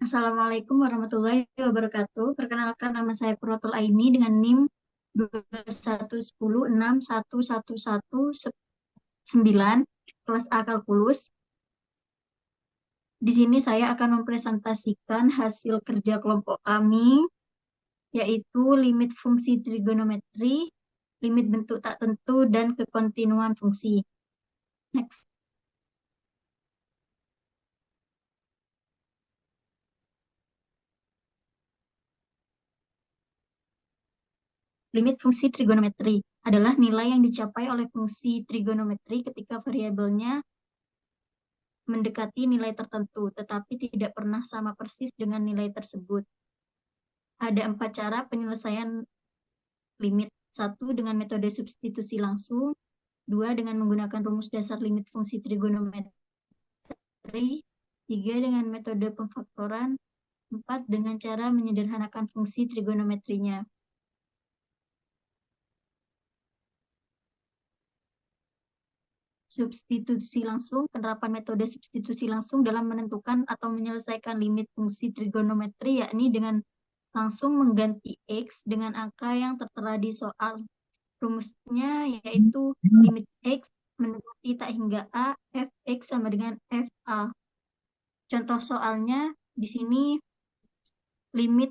Assalamualaikum warahmatullahi wabarakatuh. Perkenalkan nama saya Purwatul Aini dengan NIM 211061119 kelas A kalkulus. Di sini saya akan mempresentasikan hasil kerja kelompok kami, yaitu limit fungsi trigonometri, limit bentuk tak tentu, dan kekontinuan fungsi. Next. Limit fungsi trigonometri adalah nilai yang dicapai oleh fungsi trigonometri ketika variabelnya mendekati nilai tertentu, tetapi tidak pernah sama persis dengan nilai tersebut. Ada 4 cara penyelesaian limit. Satu, dengan metode substitusi langsung. Dua, dengan menggunakan rumus dasar limit fungsi trigonometri. Tiga, dengan metode pemfaktoran. Empat, dengan cara menyederhanakan fungsi trigonometrinya. Substitusi langsung, penerapan metode substitusi langsung dalam menentukan atau menyelesaikan limit fungsi trigonometri, yakni dengan langsung mengganti X dengan angka yang tertera di soal. Rumusnya yaitu limit X mendekati tak hingga A, Fx sama dengan Fa. Contoh soalnya di sini limit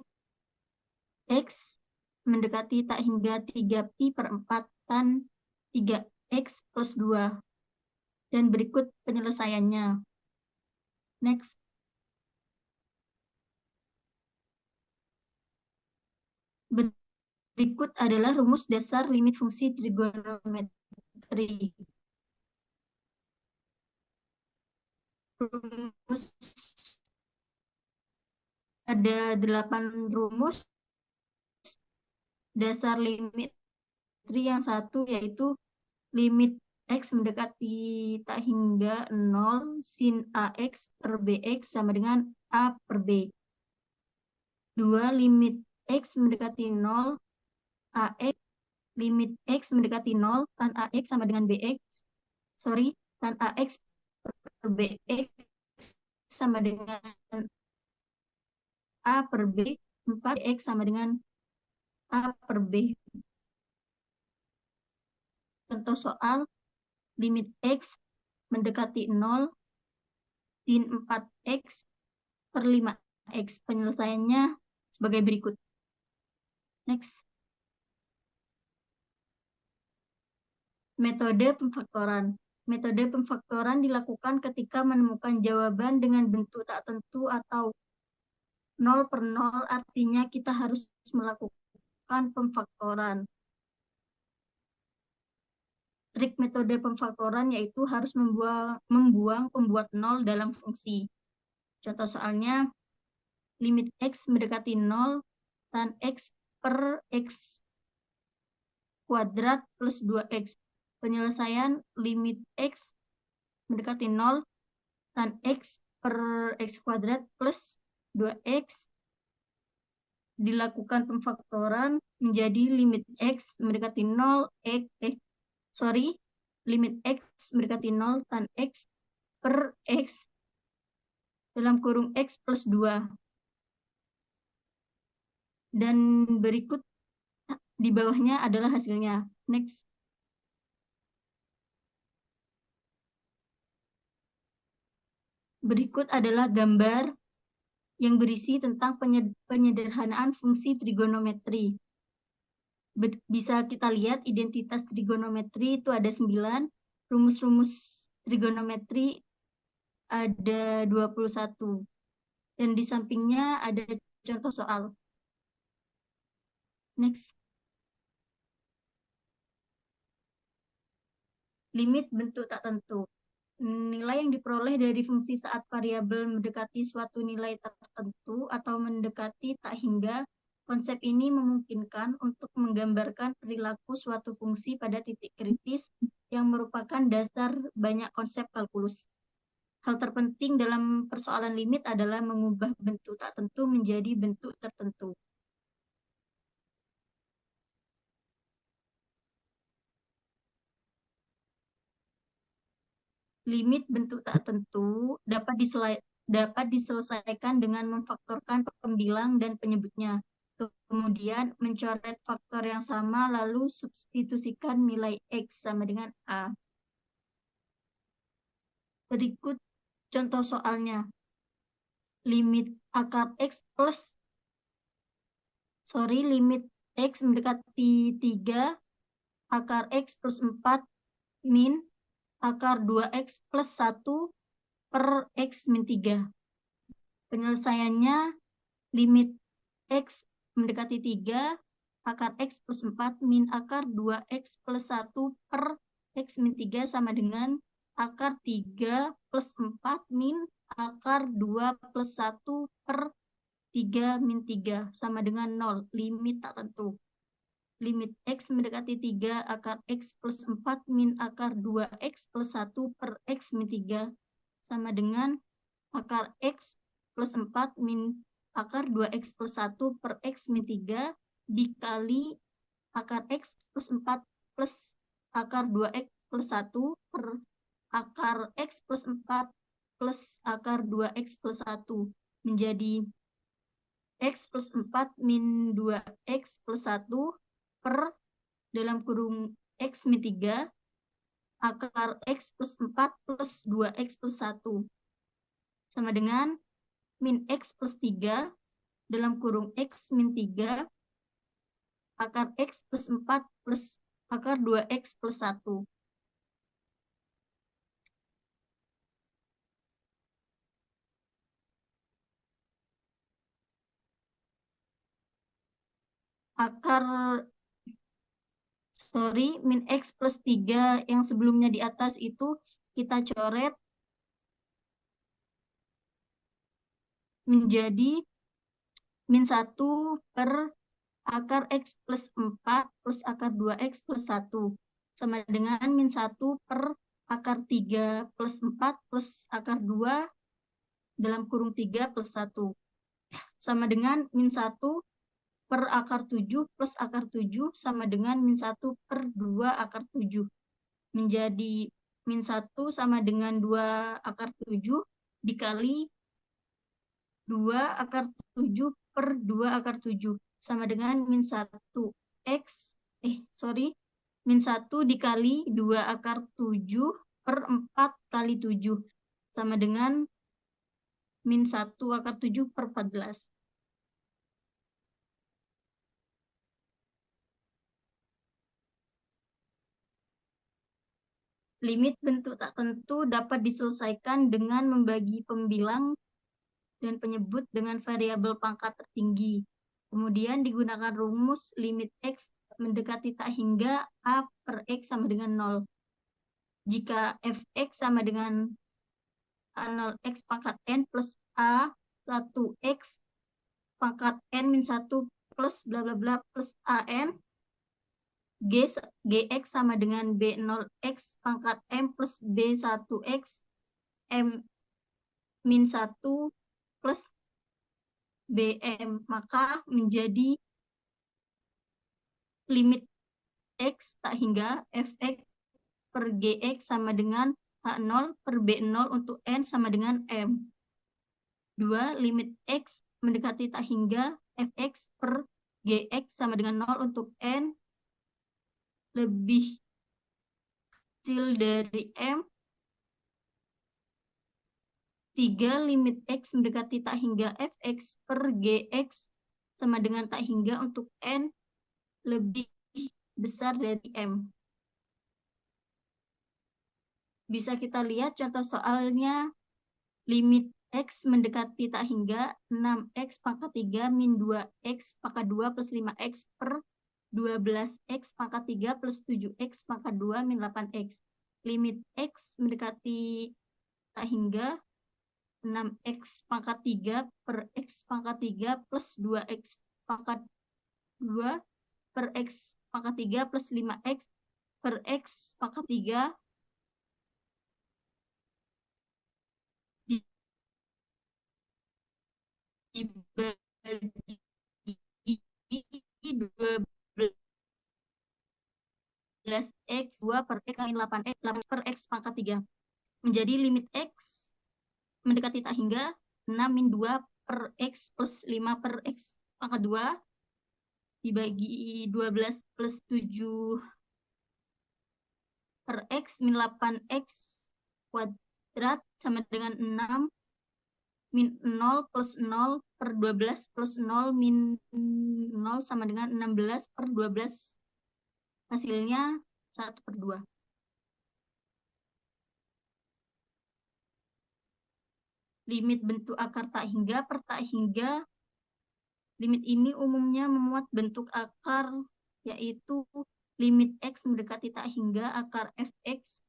X mendekati tak hingga 3pi per 4 tan 3X plus 2. Dan berikut penyelesaiannya. Next. Berikut adalah rumus dasar limit fungsi trigonometri. Rumus ada 8 rumus dasar limit yang satu yaitu limit X mendekati tak hingga 0 sin AX per BX sama dengan A per B. Dua, limit X mendekati 0 AX, limit X mendekati 0 tan AX sama dengan BX. Sorry, tan AX per BX sama dengan A per B. 4, X sama dengan A per B. Contoh soal, limit X mendekati 0 sin 4X per 5X. Penyelesaiannya sebagai berikut. Next. Metode pemfaktoran. Metode pemfaktoran dilakukan ketika menemukan jawaban dengan bentuk tak tentu atau 0 per 0, artinya kita harus melakukan pemfaktoran. Trik metode pemfaktoran yaitu harus membuang pembuat 0 dalam fungsi. Contoh soalnya, limit X mendekati 0 tan X per X kuadrat plus 2X. Penyelesaian limit X mendekati 0 tan X per X kuadrat plus 2X dilakukan pemfaktoran menjadi limit X mendekati 0 limit X mendekati 0 tan X per X dalam kurung X plus 2. Dan berikut di bawahnya adalah hasilnya. Next. Berikut adalah gambar yang berisi tentang penyederhanaan fungsi trigonometri. Bisa kita lihat identitas trigonometri itu ada 9, rumus-rumus trigonometri ada 21. Dan di sampingnya ada contoh soal. Next. Limit bentuk tak tentu. Nilai yang diperoleh dari fungsi saat variabel mendekati suatu nilai tertentu atau mendekati tak hingga. Konsep ini memungkinkan untuk menggambarkan perilaku suatu fungsi pada titik kritis yang merupakan dasar banyak konsep kalkulus. Hal terpenting dalam persoalan limit adalah mengubah bentuk tak tentu menjadi bentuk tertentu. Limit bentuk tak tentu dapat dapat diselesaikan dengan memfaktorkan pembilang dan penyebutnya. Kemudian mencoret faktor yang sama lalu substitusikan nilai X sama dengan A. Berikut contoh soalnya. Limit X mendekati 3, akar X plus 4 min akar 2X plus 1 per X min 3. Penyelesaiannya limit X mendekati 3, akar X plus 4 min akar 2X plus 1 per X min 3 sama dengan akar 3 plus 4 min akar 2 plus 1 per 3 min 3 sama dengan 0. Limit tak tentu. Limit X mendekati 3, akar X plus 4 min akar 2X plus 1 per X min 3 sama dengan akar X plus 4 min akar 2X plus 1 per X min 3 dikali akar X plus 4 plus akar 2X plus 1 per akar X plus 4 plus akar 2X plus 1 menjadi X plus 4 min 2X plus 1 per dalam kurung X min 3 akar X plus 4 plus 2X plus 1 sama dengan min X plus 3 dalam kurung X min 3 akar X plus 4 plus akar 2X plus 1. Min X plus 3 yang sebelumnya di atas itu kita coret menjadi min 1 per akar X plus 4 plus akar 2X plus 1 sama dengan min 1 per akar 3 plus 4 plus akar 2 dalam kurung 3 plus 1 sama dengan min 1 per akar 7 plus akar 7 sama dengan min 1 per 2 akar 7 menjadi min 1 sama dengan 2 akar 7 dikali 2 akar 7 per 2 akar 7 sama dengan min 1 min 1 dikali 2 akar 7 per 4 kali 7 sama dengan min 1 akar 7 per 14. Limit bentuk tak tentu dapat diselesaikan dengan membagi pembilang dan penyebut dengan variabel pangkat tertinggi. Kemudian digunakan rumus limit X mendekati tak hingga A per X sama dengan 0. Jika Fx sama dengan A0X pangkat N plus A1X pangkat N min 1 plus bla bla bla plus AN, Gx sama dengan B0X pangkat M plus B1X M min 1 plus BM, maka menjadi limit X tak hingga Fx per Gx sama dengan A0 per B0 untuk N sama dengan M. 2. Limit X mendekati tak hingga Fx per Gx sama dengan 0 untuk N lebih kecil dari M. 3. Limit X mendekati tak hingga Fx per Gx sama dengan tak hingga untuk N lebih besar dari M. Bisa kita lihat contoh soalnya. Limit X mendekati tak hingga 6X pangkat 3 min 2X pangkat 2 plus 5X per 12X pangkat 3 plus 7X pangkat 2 min 8X. Limit X mendekati tak hingga 6X pangkat 3 per X pangkat 3 plus 2X pangkat 2 per X pangkat 3 plus 5X per X pangkat 3 dibagi 12X 2 per X min 8X 8 per X pangkat 3 menjadi limit X mendekati tak hingga 6 min 2 per X plus 5 per X pangkat 2 dibagi 12 plus 7 per X min 8X kuadrat sama dengan 6 min 0 plus 0 per 12 plus 0 min 0 sama dengan 16 per 12. Hasilnya 1 per 2. Limit bentuk akar tak hingga per tak hingga. Limit ini umumnya memuat bentuk akar, yaitu limit X mendekati tak hingga akar fx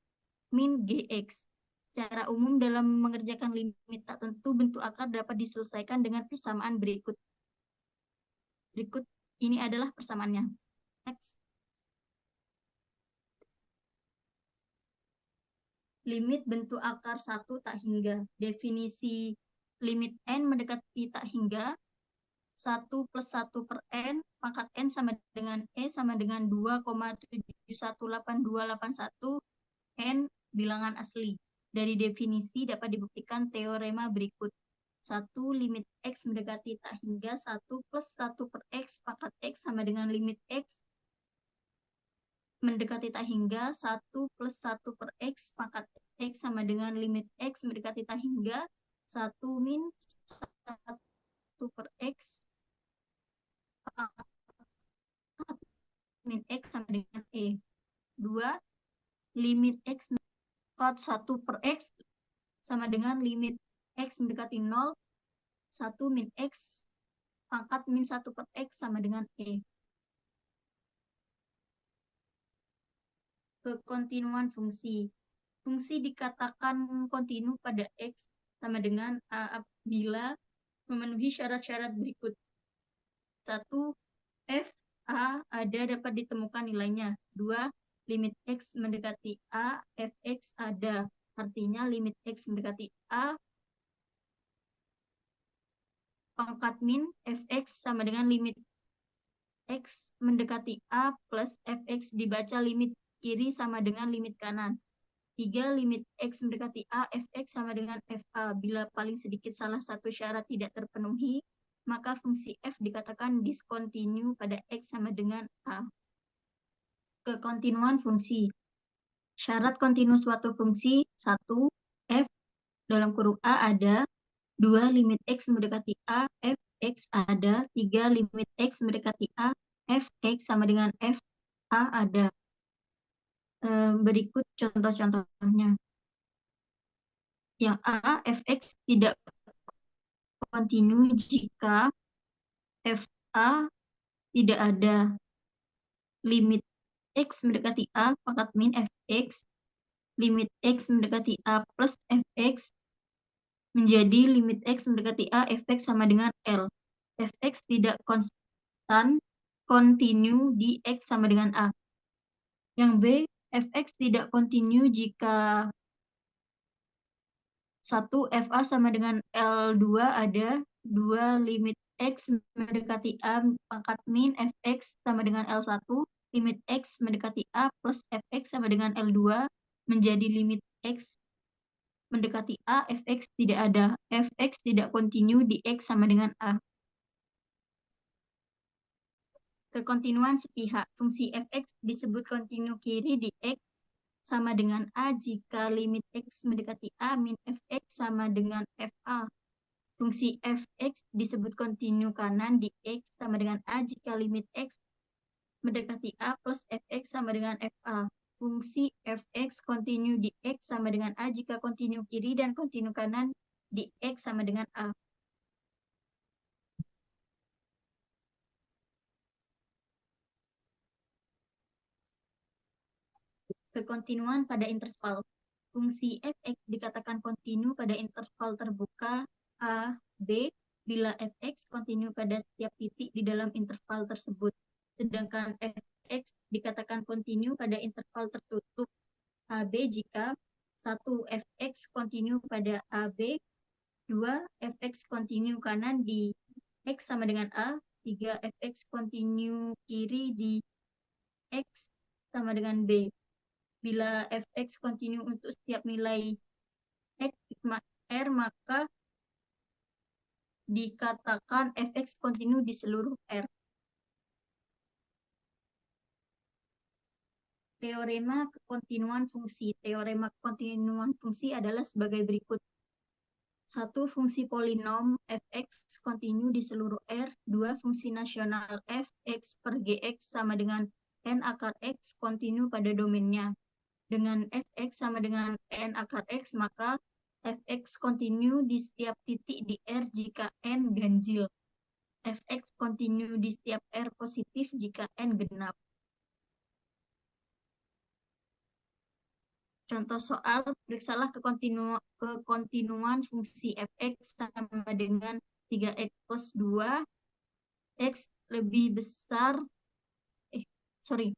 min gx. Secara umum dalam mengerjakan limit tak tentu, bentuk akar dapat diselesaikan dengan persamaan berikut. Berikut ini adalah persamaannya. Next. Limit bentuk akar 1 tak hingga. Definisi limit n mendekati tak hingga 1 plus 1 per n, pangkat n sama dengan E sama dengan 2,718281 n bilangan asli. Dari definisi dapat dibuktikan teorema berikut. 1. Limit X mendekati tak hingga 1 plus 1 per X, pangkat X sama dengan limit X mendekati tak hingga 1 plus 1 per X, pangkat X sama dengan limit X mendekati tak hingga 1 min 1 per X min X sama dengan E. 2. Limit X kot 1 per X sama dengan limit X mendekati 0, 1 min X pangkat min 1 per X sama dengan E. Kekontinuan fungsi. Fungsi dikatakan kontinu pada X sama dengan A bila memenuhi syarat-syarat berikut. 1. F A ada dapat ditemukan nilainya. 2. Limit X mendekati A, Fx ada. Artinya limit X mendekati A, pangkat min Fx sama dengan limit X mendekati A plus Fx dibaca limit kiri sama dengan limit kanan. 3. Limit X mendekati A, Fx sama dengan Fa. Bila paling sedikit salah satu syarat tidak terpenuhi, maka fungsi F dikatakan diskontinu pada X sama dengan A. Kekontinuan fungsi. Syarat kontinu suatu fungsi. 1. F dalam kurung A ada. 2. Limit X mendekati A, Fx ada. 3. Limit X mendekati A, Fx sama dengan Fa ada. Berikut contoh-contohnya. Yang A, Fx tidak kontinu jika Fa tidak ada. Limit X mendekati A, pangkat min Fx, limit X mendekati A plus Fx menjadi limit X mendekati A, Fx sama dengan L. Fx tidak konstan, kontinu di X sama dengan A. Yang B, Fx tidak kontinu jika 1. Fa sama dengan L2 ada. 2. Limit X mendekati A, pangkat min Fx sama dengan L1. Limit X mendekati A plus Fx sama dengan L2 menjadi limit X mendekati A, Fx tidak ada. Fx tidak kontinu di X sama dengan A. Kekontinuan sepihak. Fungsi Fx disebut kontinu kiri di X sama dengan A jika limit X mendekati A min Fx sama dengan Fa. Fungsi Fx disebut kontinu kanan di X sama dengan A jika limit X mendekati A plus Fx sama dengan Fa. Fungsi Fx kontinu di X sama dengan A jika kontinu kiri dan kontinu kanan di X sama dengan A. Kekontinuan pada interval. Fungsi Fx dikatakan kontinu pada interval terbuka A, B bila Fx kontinu pada setiap titik di dalam interval tersebut. Sedangkan Fx dikatakan kontinu pada interval tertutup AB jika 1. Fx kontinu pada AB, 2. Fx kontinu kanan di X sama dengan A, 3. Fx kontinu kiri di X sama dengan B. Bila Fx kontinu untuk setiap nilai X R, maka dikatakan fx kontinu di seluruh R. Teorema kekontinuan fungsi. Teorema kekontinuan fungsi adalah sebagai berikut. 1. Fungsi polinom fx kontinu di seluruh R. 2. Fungsi nasional fx per gx sama dengan n akar x kontinu pada domainnya. Dengan fx sama dengan n akar x, maka fx kontinu di setiap titik di R jika n ganjil. Fx kontinu di setiap R positif jika n genap. Contoh soal, periksalah kekontinuan fungsi fx sama dengan 3x plus 2, x lebih besar, sorry,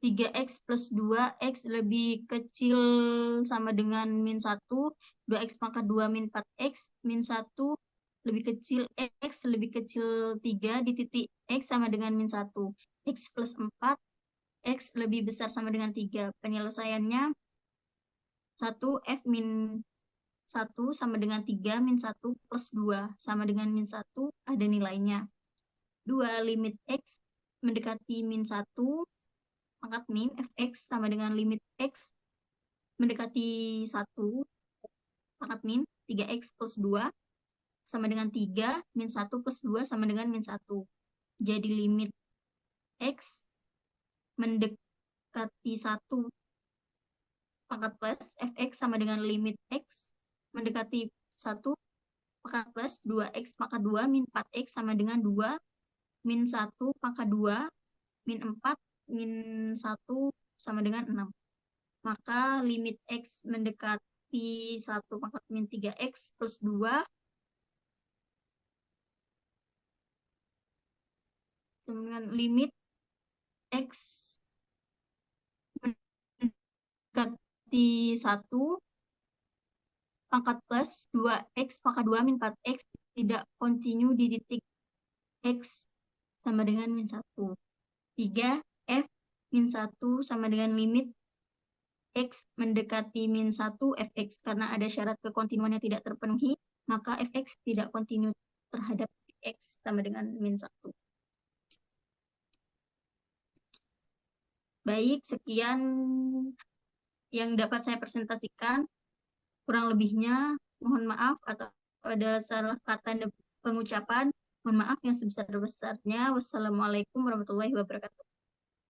3x plus 2, x lebih kecil sama dengan min 1, 2x pangkat 2 min 4x, min 1 lebih kecil, x lebih kecil 3 di titik x sama dengan min 1, x plus 4, x lebih besar sama dengan 3. Penyelesaiannya 1 f min 1 sama dengan 3 min 1 plus 2 sama dengan min 1 ada nilainya. 2 limit x mendekati min 1 pangkat min fx sama dengan limit x mendekati 1 pangkat min 3x plus 2 sama dengan 3 min 1 plus 2 sama dengan min 1. Jadi limit x mendekati 1 pangkat plus fx sama dengan limit x mendekati 1 pangkat plus 2x pangkat 2 min 4x sama dengan 2 min 1 pangkat 2 min 4 min 1 sama dengan 6. Maka limit x mendekati 1 pangkat min 3x plus 2 dengan limit x mendekati 1 pangkat plus 2x pangkat 2 min 4x tidak kontinu di titik x sama dengan min 1. 3. F min 1 sama dengan limit x mendekati min 1 fx. Karena ada syarat kekontinuan yang tidak terpenuhi, maka fx tidak kontinu terhadap x sama dengan min 1. Baik, sekian yang dapat saya presentasikan. Kurang lebihnya, mohon maaf atau ada salah kata pengucapan. Mohon maaf yang sebesar-besarnya. Wassalamualaikum warahmatullahi wabarakatuh.